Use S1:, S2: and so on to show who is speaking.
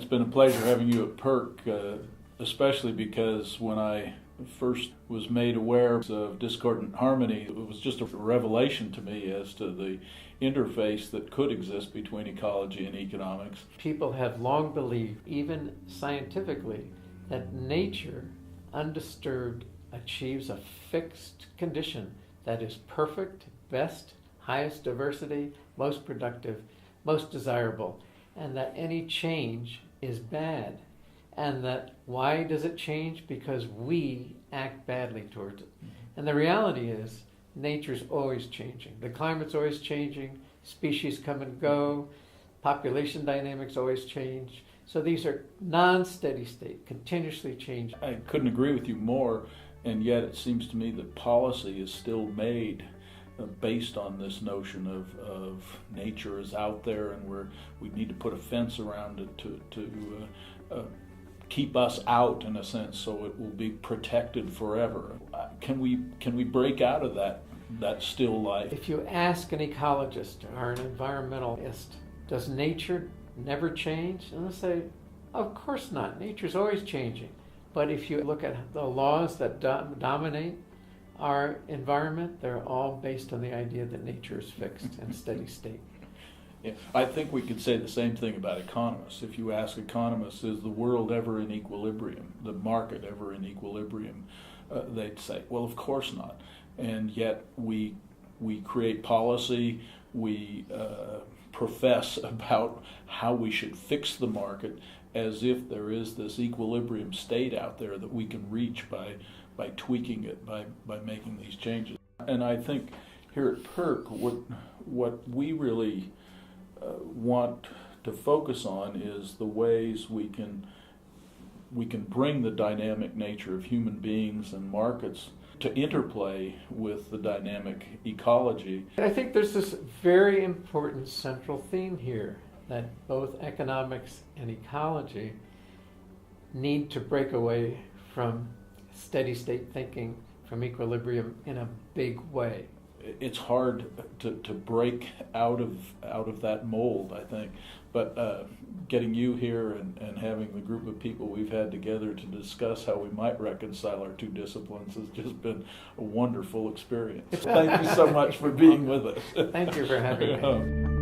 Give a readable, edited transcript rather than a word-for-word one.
S1: been a pleasure having you at PERC, especially because when I first was made aware of discordant harmony, it was just a revelation to me as to the interface that could exist between ecology and economics.
S2: People have long believed, even scientifically, that nature, undisturbed, achieves a fixed condition that is perfect, best, highest diversity, most productive, most desirable, and that any change is bad. And that why does it change? Because we act badly towards it. And the reality is, nature's always changing. The climate's always changing, species come and go, population dynamics always change. So these are non-steady state, continuously changing.
S1: I couldn't agree with you more, and yet it seems to me that policy is still made based on this notion of nature is out there, and we need to put a fence around it to keep us out, in a sense, so it will be protected forever. Can we break out of that still life?
S2: If you ask an ecologist or an environmentalist, does nature never change? And they'll say, of course not. Nature's always changing. But if you look at the laws that dominate our environment, they're all based on the idea that nature is fixed and steady state.
S1: Yeah, I think we could say the same thing about economists. If you ask economists, is the world ever in equilibrium, the market ever in equilibrium, they'd say, well, of course not. And yet we create policy, we profess about how we should fix the market as if there is this equilibrium state out there that we can reach by tweaking it, by making these changes. And I think here at PERC, what we really want to focus on is the ways we can bring the dynamic nature of human beings and markets to interplay with the dynamic ecology.
S2: I think there's this very important central theme here, that both economics and ecology need to break away from steady state thinking, from equilibrium in a big way.
S1: It's hard to break out of that mold, I think. But getting you here and having the group of people we've had together to discuss how we might reconcile our two disciplines has just been a wonderful experience. Thank you so much for being with us.
S2: Thank you for having me.